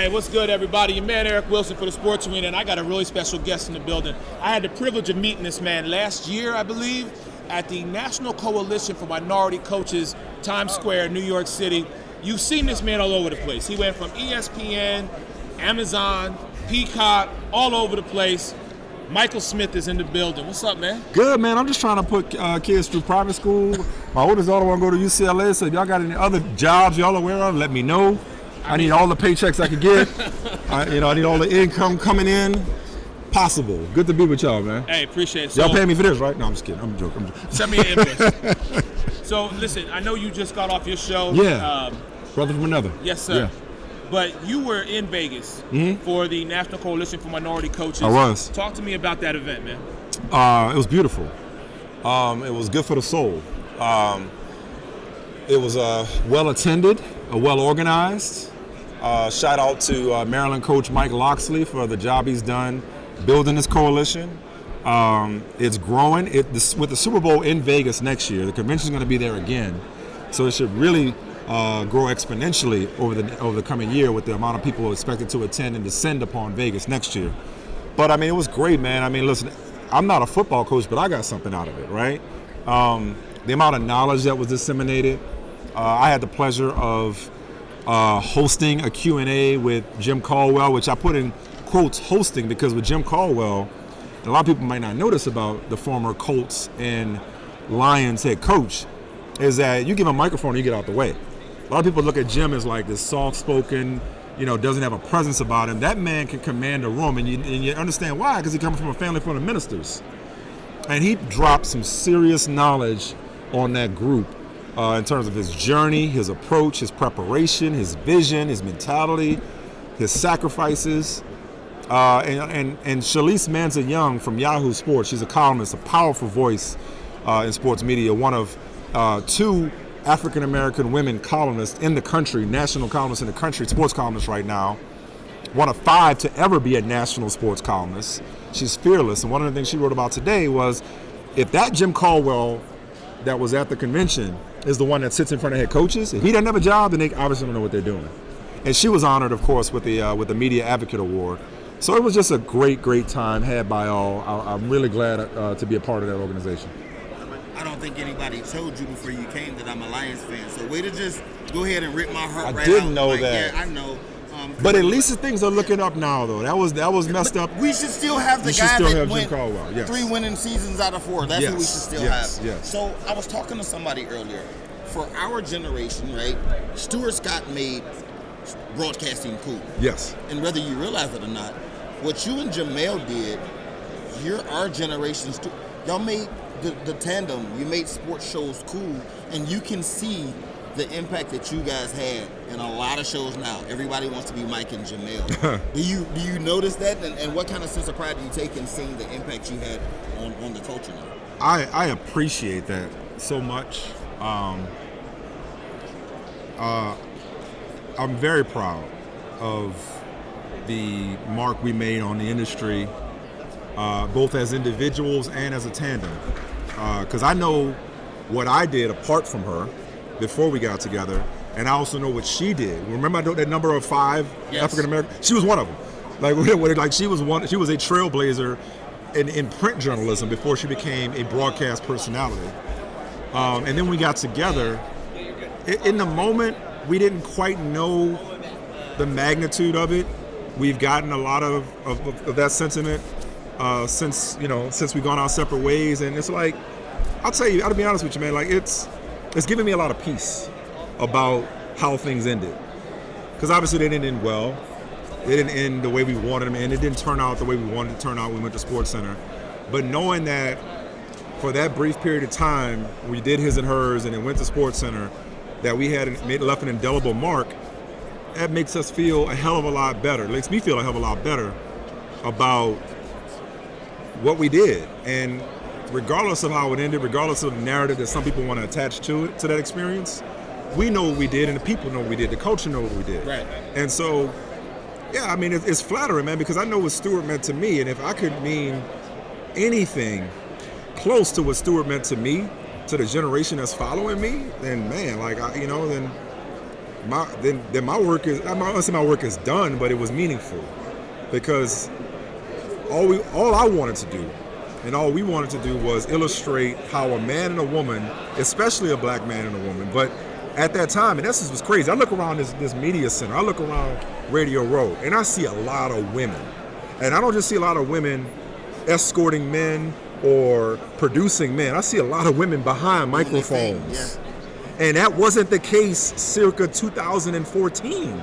Hey, what's good, everybody? Your man Eric Wilson for the Sports Arena, and I got a really special guest in the building. I had the privilege of meeting this man last year, I believe, at the National Coalition for Minority Coaches, Times Square, New York City. You've seen this man all over the place. He went from ESPN, Amazon, Peacock, all over the place. Michael Smith is in the building. What's up, man? Good, man. I'm just trying to put kids through private school. My oldest daughter want to go to UCLA, so if y'all got any other jobs y'all aware of, let me know. I need all the paychecks I can get. I need all the income coming in. Possible. Good to be with y'all, man. Hey, appreciate it. Y'all pay me for this, right? No, I'm just kidding. I'm joking. Send me an invoice. So, listen, I know you just got off your show. Yeah. Brother from another. Yes, sir. Yeah. But you were in Vegas for the National Coalition for Minority Coaches. I was. Talk to me about that event, man. It was beautiful. It was good for the soul. It was well attended, well organized. Shout out to Maryland coach Mike Loxley for the job he's done building this coalition. It's growing. With the Super Bowl in Vegas next year, the convention's going to be there again. So it should really grow exponentially over the coming year with the amount of people expected to attend and descend upon Vegas next year. But I mean, it was great, man. I mean, listen, I'm not a football coach, but I got something out of it, right? The amount of knowledge that was disseminated. I had the pleasure of hosting a Q&A with Jim Caldwell, which I put in quotes hosting because with Jim Caldwell, a lot of people might not notice about the former Colts and Lions head coach, is that you give him a microphone and you get out the way. A lot of people look at Jim as like this soft-spoken, doesn't have a presence about him. That man can command a room, and you understand why, because he comes from a family full of ministers. And he dropped some serious knowledge on that group in terms of his journey, his approach, his preparation, his vision, his mentality, his sacrifices. And Shalise Manza-Young from Yahoo Sports, she's a columnist, a powerful voice in sports media, one of two African-American women columnists in the country, national columnists in the country, sports columnists right now, one of 5 to ever be a national sports columnist. She's fearless, and one of the things she wrote about today was if that Jim Caldwell that was at the convention is the one that sits in front of head coaches, if he doesn't have a job, then they obviously don't know what they're doing. And she was honored, of course, with the Media Advocate Award. So it was just a great, great time had by all. I'm really glad to be a part of that organization. I don't think anybody told you before you came that I'm a Lions fan. So way to just go ahead and rip my heart right out. I didn't know that. Yeah, I know. But at least the things are looking up now, though. That was messed up. We should still have the guy that went 3 winning seasons out of 4. That's what we should still have. Yes. So I was talking to somebody earlier. For our generation, right, Stuart Scott made broadcasting cool. Yes. And whether you realize it or not, what you and Jamel did, you're our generation's too. Y'all made the tandem. You made sports shows cool, and you can see the impact that you guys had in a lot of shows now. Everybody wants to be Mike and Jamel. Do you notice that, and what kind of sense of pride do you take in seeing the impact you had on the culture now? I appreciate that so much. I'm very proud of the mark we made on the industry, both as individuals and as a tandem. Because I know what I did apart from her before we got together, and I also know what she did. Remember that number of 5 African American? She was one of them. She was a trailblazer in print journalism before she became a broadcast personality. And then we got together. In the moment, we didn't quite know the magnitude of it. We've gotten a lot of that sentiment since we've gone our separate ways, and it's like, I'll tell you, I'll be honest with you, man. Like it's given me a lot of peace about how things ended, because obviously they didn't end well. They didn't end the way we wanted them, and it didn't turn out the way we wanted it to turn out when we went to Sports Center. But knowing that for that brief period of time, we did his and hers, and then went to Sports Center, that we had left an indelible mark. That makes us feel a hell of a lot better. It makes me feel a hell of a lot better about what we did. And regardless of how it ended, regardless of the narrative that some people want to attach to that experience, we know what we did, and the people know what we did, the culture know what we did. Right. And so, yeah, I mean, it's flattering, man, because I know what Stuart meant to me, and if I could mean anything close to what Stuart meant to me, to the generation that's following me, then man, then then my work is, I'm not gonna say my work is done, but it was meaningful because all I wanted to do and all we wanted to do was illustrate how a man and a woman, especially a black man and a woman, but at that time, and this was crazy. I look around this media center, I look around Radio Row, and I see a lot of women. And I don't just see a lot of women escorting men or producing men. I see a lot of women behind microphones. And that wasn't the case circa 2014.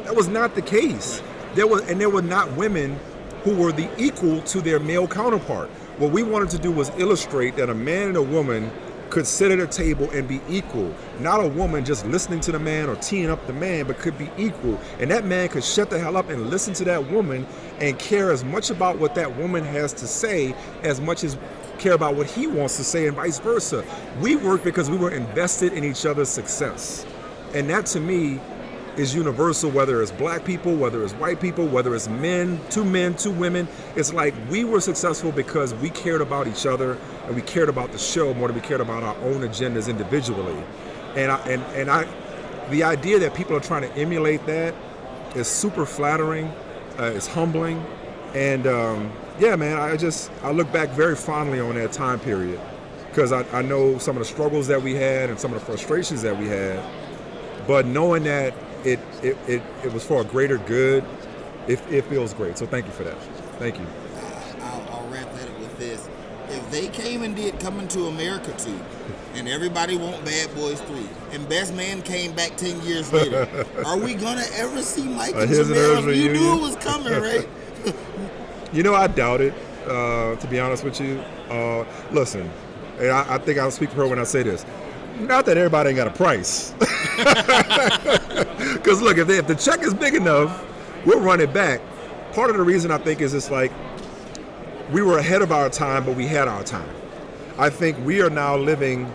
That was not the case. There were not women who were the equal to their male counterpart. What we wanted to do was illustrate that a man and a woman could sit at a table and be equal. Not a woman just listening to the man or teeing up the man, but could be equal. And that man could shut the hell up and listen to that woman and care as much about what that woman has to say as much as care about what he wants to say, and vice versa. We worked because we were invested in each other's success. And that to me is universal, whether it's black people, whether it's white people, whether it's men, two women. It's like we were successful because we cared about each other and we cared about the show more than we cared about our own agendas individually. And the idea that people are trying to emulate that is super flattering, it's humbling, and yeah, man, I look back very fondly on that time period because I know some of the struggles that we had and some of the frustrations that we had, but knowing that it was for a greater good, it feels great. So thank you for that. Thank you. I'll wrap that up with this. If they came and did Coming to America 2, and everybody want Bad Boys 3, and Best Man came back 10 years later, are we going to ever see Mike and Jamel? You knew it was coming, right? You know, I doubt it, to be honest with you. Listen, and I think I'll speak for her when I say this. Not that everybody ain't got a price. Because look, if the check is big enough, we'll run it back. Part of the reason I think is it's like we were ahead of our time, but we had our time. I think we are now living,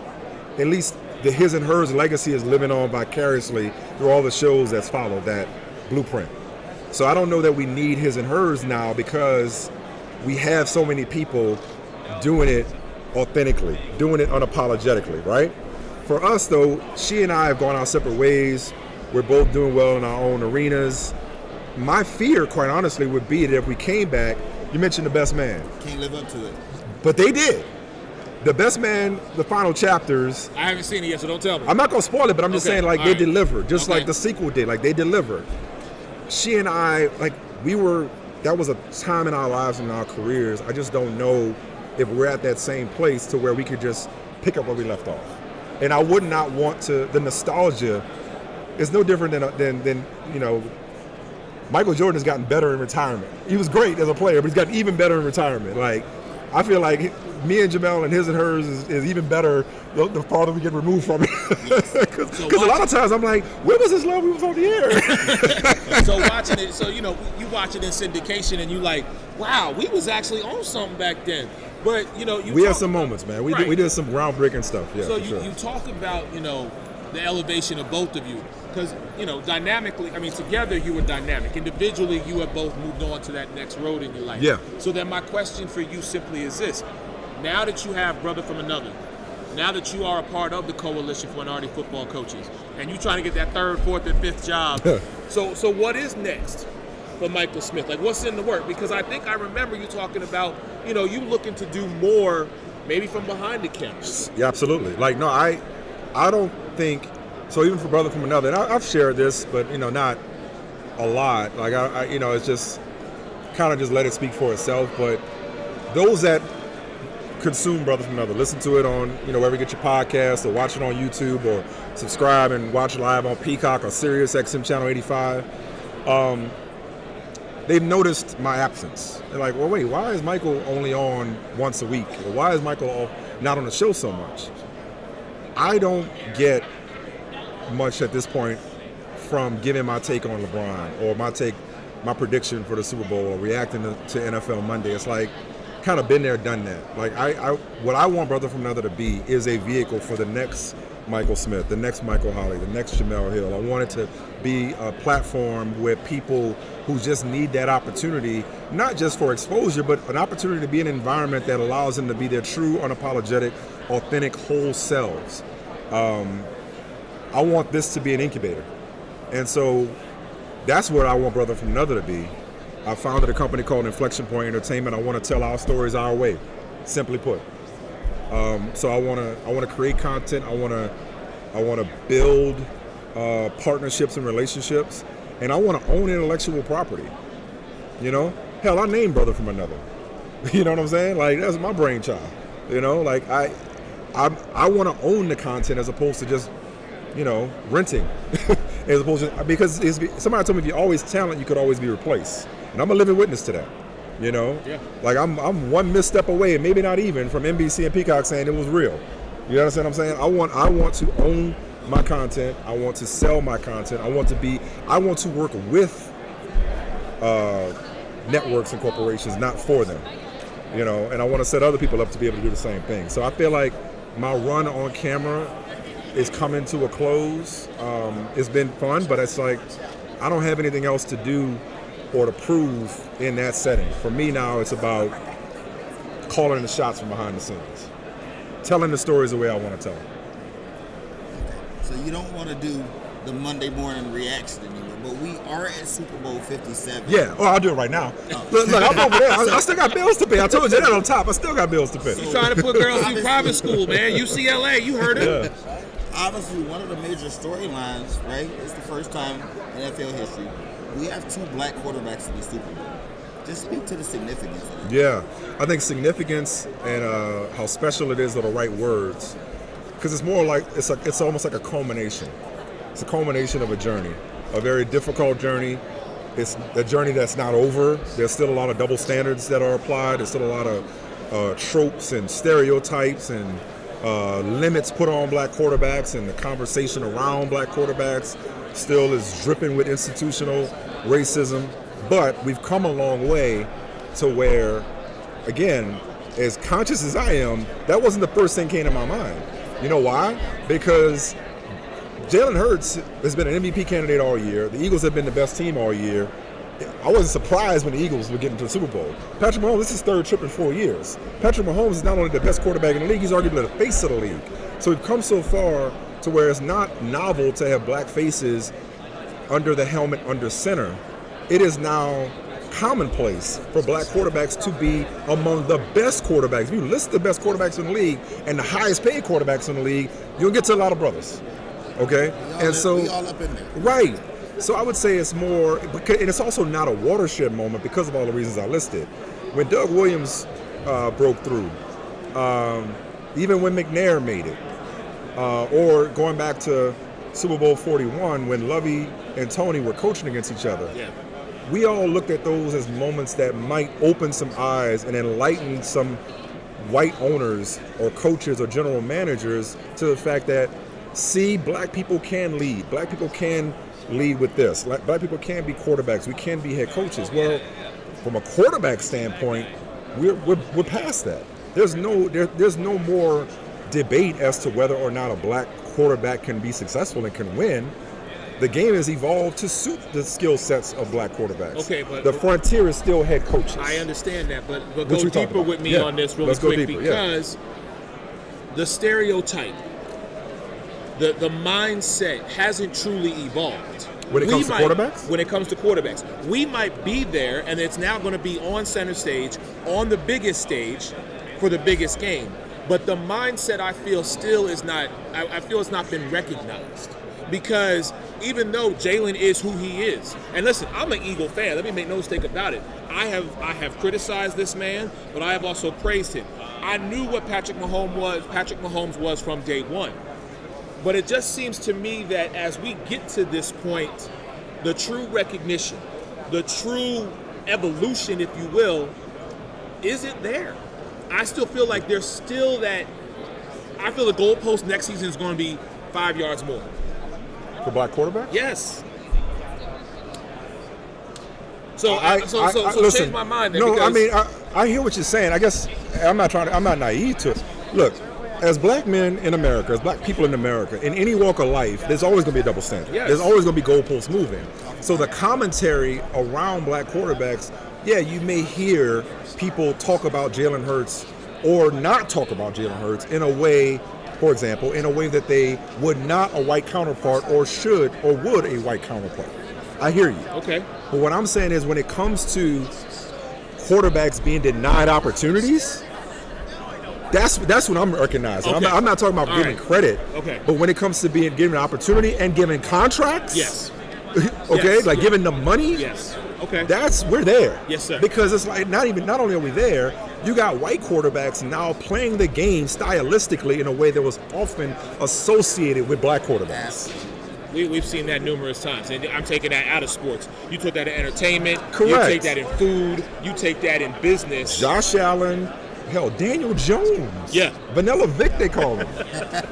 at least the His and Hers legacy is living on vicariously through all the shows that's followed that blueprint. So I don't know that we need His and Hers now because we have so many people doing it authentically, doing it unapologetically, right? For us, though, she and I have gone our separate ways. We're both doing well in our own arenas. My fear, quite honestly, would be that if we came back, you mentioned The Best Man. Can't live up to it. But they did. The Best Man, the final chapters. I haven't seen it yet, so don't tell me. I'm not going to spoil it, but I'm just saying, like, they delivered, just Okay. like the sequel did. Like, they delivered. She and I, like, that was a time in our lives and our careers. I just don't know if we're at that same place to where we could just pick up where we left off. And I would not want to, the nostalgia is no different than you know, Michael Jordan has gotten better in retirement. He was great as a player, but he's gotten even better in retirement. Like, I feel like me and Jamel and His and Hers is even better the farther we get removed from it. Because a lot of times I'm like, where was this love we was on the air? So watching it, so you know, you watch it in syndication and you like, wow, we was actually on something back then. But you know, we had some moments, man. We did some groundbreaking stuff. Yeah. So you talk about, you know, the elevation of both of you, because you know, dynamically, I mean, together you were dynamic. Individually, you have both moved on to that next road in your life. Yeah. So then my question for you simply is this: now that you have Brother from Another, now that you are a part of the Coalition for Minority Football Coaches, and you trying to get that third, fourth, and fifth job, so what is next for Michael Smith? Like, what's in the work? Because I think I remember you talking about, you know, you looking to do more, maybe from behind the cameras. Yeah, absolutely. Like, no, I don't think so. Even for Brother from Another, and I've shared this, but you know, not a lot. Like, I you know, it's just kind of just let it speak for itself. But those that consume Brother from Another, listen to it on, you know, wherever you get your podcast, or watch it on YouTube, or subscribe and watch live on Peacock or Sirius XM Channel 85. They've noticed my absence. They're like, well, wait, why is Michael only on once a week? Or why is Michael not on the show so much? I don't get much at this point from giving my take on LeBron or my prediction for the Super Bowl or reacting to NFL Monday. It's like, kind of been there, done that. Like, what I want Brother from Another to be is a vehicle for the next Michael Smith, the next Michael Holley, the next Jamel Hill. I want it to be a platform where people who just need that opportunity, not just for exposure, but an opportunity to be in an environment that allows them to be their true, unapologetic, authentic, whole selves. I want this to be an incubator. And so that's what I want Brother from Another to be. I founded a company called Inflection Point Entertainment. I want to tell our stories our way, simply put. So I want to create content. I want to build partnerships and relationships, and I want to own intellectual property. You know, hell, I named Brother from Another. You know what I'm saying? Like, that's my brainchild. You know, like I want to own the content as opposed to just, you know, renting. As opposed to, because somebody told me if you're always talent, you could always be replaced, and I'm a living witness to that. You know, like I'm one misstep away, and maybe not even, from NBC and Peacock saying it was real. You understand what I'm saying? I want to own my content. I want to sell my content. I want to work with networks and corporations, not for them. You know, and I want to set other people up to be able to do the same thing. So I feel like my run on camera is coming to a close. It's been fun, but it's like I don't have anything else to do or to prove in that setting. For me now, it's about calling the shots from behind the scenes, telling the stories the way I want to tell them. So you don't want to do the Monday morning reaction anymore, but we are at Super Bowl 57. Yeah, I'll do it right now. Look, I'm over there. I still got bills to pay. I told you that on top. I still got bills to pay. He's trying to put girls through private school, man. UCLA, you heard it. Yeah. Obviously, one of the major storylines, right? It's the first time in NFL history we have two black quarterbacks in the Super Bowl. Just speak to the significance of that. Yeah, I think significance and how special it is are the right words, because it's more like it's almost like a culmination. It's a culmination of a journey, a very difficult journey. It's a journey that's not over. There's still a lot of double standards that are applied. There's still a lot of tropes and stereotypes and limits put on black quarterbacks, and the conversation around black quarterbacks still is dripping with institutional racism. But we've come a long way to where, again, as conscious as I am, that wasn't the first thing came to my mind. You know why? Because Jalen Hurts has been an MVP candidate all year. The Eagles have been the best team all year. I wasn't surprised when the Eagles were getting to the Super Bowl. Patrick Mahomes, this is his third trip in 4 years. Patrick Mahomes is not only the best quarterback in the league, he's arguably the face of the league. So we've come so far to where it's not novel to have black faces under the helmet, under center. It is now commonplace for black quarterbacks to be among the best quarterbacks. If you list the best quarterbacks in the league and the highest paid quarterbacks in the league, you'll get to a lot of brothers. Okay? We all up in there. Right. So I would say it's more, and it's also not a watershed moment because of all the reasons I listed. When Doug Williams broke through, even when McNair made it, or going back to Super Bowl 41 when Lovey and Tony were coaching against each other. Yeah. We all looked at those as moments that might open some eyes and enlighten some white owners or coaches or general managers to the fact that, see, black people can lead. Black people can lead with this. Black people can be quarterbacks. We can be head coaches. Well, from a quarterback standpoint, we're past that. There's no more debate as to whether or not a black quarterback can be successful and can win. The game has evolved to suit the skill sets of black quarterbacks. Okay, but the frontier is still head coaches. I understand that, but Which go we talked deeper about. with me Yeah. on this really Let's go quick deeper, yeah. because the stereotype, the mindset hasn't truly evolved. When it comes to quarterbacks? When it comes to quarterbacks. We might be there, and it's now going to be on center stage, on the biggest stage, for the biggest game. But the mindset, I feel, still is not, I feel it's not been recognized. Because even though Jalen is who he is, and listen, I'm an Eagle fan, let me make no mistake about it. I have criticized this man, but I have also praised him. I knew what Patrick Mahomes was from day one. But it just seems to me that as we get to this point, the true recognition, the true evolution, if you will, isn't there. I still feel like there's still that. I feel the goalpost next season is going to be 5 yards more. For black quarterbacks? Yes. So listen, change my mind there. No, because I mean, I hear what you're saying. I guess I'm not naive to it. Look, as black men in America, as black people in America, in any walk of life, there's always going to be a double standard. Yes. There's always going to be goalposts moving. So the commentary around black quarterbacks, yeah, you may hear people talk about Jalen Hurts or not talk about Jalen Hurts in a way for example, in a way that they would not a white counterpart or should or would a white counterpart. I hear you. Okay. But what I'm saying is when it comes to quarterbacks being denied opportunities, that's what I'm recognizing. Okay. I'm not talking about All giving right. credit. Okay. But when it comes to being given an opportunity and giving contracts, Yes. okay, Yes. like giving them money, Yes. Okay. we're there. Yes, sir. Because it's like not only are we there, you got white quarterbacks now playing the game stylistically in a way that was often associated with black quarterbacks. We've seen that numerous times, and I'm taking that out of sports. You took that in entertainment. Correct. You take that in food. You take that in business. Josh Allen, hell, Daniel Jones. Yeah. Vanilla Vic, they call him.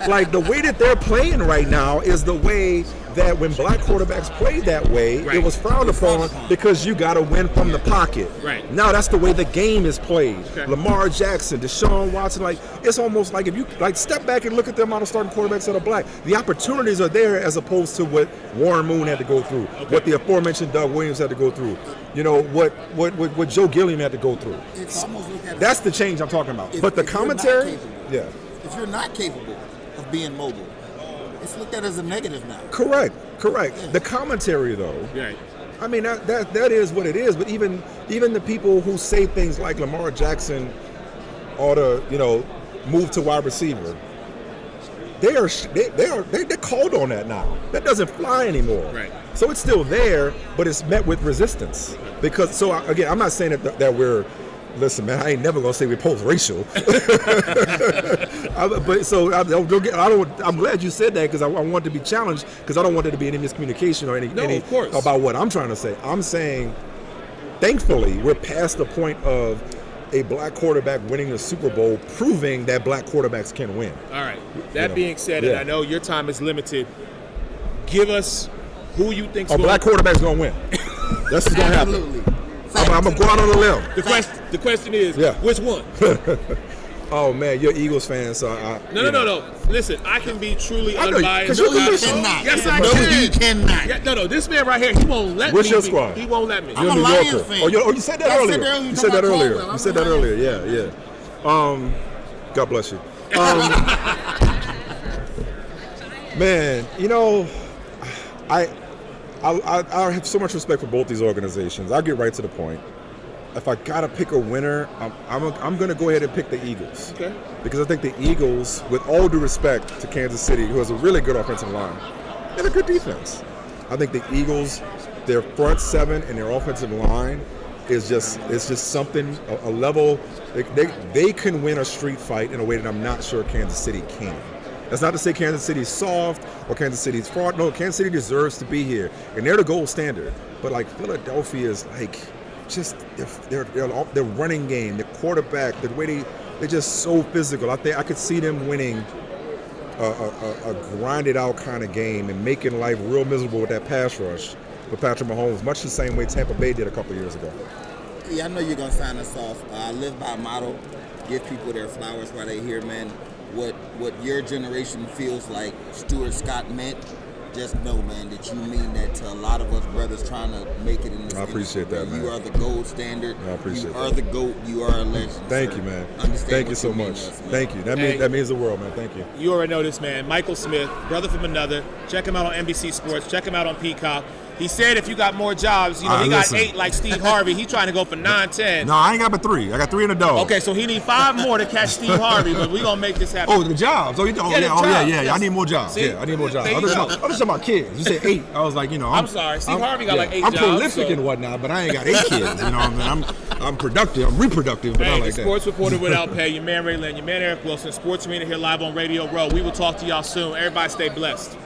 Like, the way that they're playing right now is the way that when black quarterbacks played that way, Right. it was frowned upon because you got to win from the pocket. Right. Now that's the way the game is played. Okay. Lamar Jackson, Deshaun Watson, like, it's almost like if you like step back and look at the amount of starting quarterbacks that are black, the opportunities are there as opposed to what Warren Moon had to go through, what the aforementioned Doug Williams had to go through, you know, what Joe Gilliam had to go through. It's almost looked at That's the change I'm talking about. If- But the if you're not commentary, capable. yeah, if you're not capable of being mobile, it's looked at as a negative now. correct. The commentary, though, Right. I mean that is what it is. But even the people who say things like Lamar Jackson ought to, you know, move to wide receiver, they're called on that now. That doesn't fly anymore. Right. So it's still there, but it's met with resistance because. So again, I'm not saying that we're. Listen, man, I ain't never gonna say we're post-racial. I'm glad you said that because I want to be challenged because I don't want there to be any miscommunication or any of course. about what I'm trying to say. I'm saying, thankfully, we're past the point of a black quarterback winning the Super Bowl, proving that black quarterbacks can win. All right. That know, being said, yeah. and I know your time is limited, give us who you think's A black quarterback's gonna win. That's what's gonna happen. Absolutely. I'm gonna go out on a limb. The question is, Yeah. which one? Oh man, you're an Eagles fan, so No. Listen, I can be truly I know, unbiased. 'cause you're No, you Listen. cannot. Yes, I No, can. you cannot. Yeah, no. This man right here, he won't let What's me. your squad? He won't let me. I'm You're a a New Lions Yorker. fan. Oh, you said that I said earlier. that earlier. You said that Talking about earlier. Caldwell. You I'm said a that Lions earlier. Yeah. God bless you. Man, you know, I have so much respect for both these organizations. I'll get right to the point. If I gotta pick a winner, I'm gonna go ahead and pick the Eagles. Okay. Because I think the Eagles, with all due respect to Kansas City, who has a really good offensive line and a good defense, I think the Eagles, their front seven and their offensive line is just something, a level. They can win a street fight in a way that I'm not sure Kansas City can. That's not to say Kansas City's soft or Kansas City's fraud. No, Kansas City deserves to be here, and they're the gold standard. But like Philadelphia is like just their running game, the quarterback, the way they're just so physical. I think I could see them winning a grinded out kind of game and making life real miserable with that pass rush with Patrick Mahomes, much the same way Tampa Bay did a couple years ago. Yeah, I know you're gonna sign us off. I live by a motto: give people their flowers while they're here, man. What your generation feels like Stuart Scott meant, just know, man, that you mean that to a lot of us brothers trying to make it in this I appreciate industry. that, man. You are the gold standard. I appreciate You are that. the GOAT. You are a legend. Thank sir. you, man. Understand Thank what you so mean much. to us, man. Thank you. Hey. That means the world, man. Thank you. You already know this man, Michael Smith, brother from another. Check him out on NBC Sports. Check him out on Peacock. He said if you got more jobs, you know, he Listen. got 8 like Steve Harvey. He trying to go for 9, 10. No, I ain't got but 3. I got 3 in the dog. Okay, so he need 5 more to catch Steve Harvey, but we gonna make this happen. Oh, the jobs. the jobs, I yes. need more jobs. See? Yeah, I need more jobs. There I'm you just go. talking about kids. You said 8. I was like, you know. I'm sorry. Steve Harvey got like 8 I'm jobs. prolific so- and whatnot, but I ain't got 8 kids. You know what I mean? I'm productive. I'm reproductive, but Hey, not the like that. sports reporter without pay. Your man Ray Lynn, your man Eric Wilson. Sports Arena here live on Radio Row. We will talk to y'all soon. Everybody stay blessed.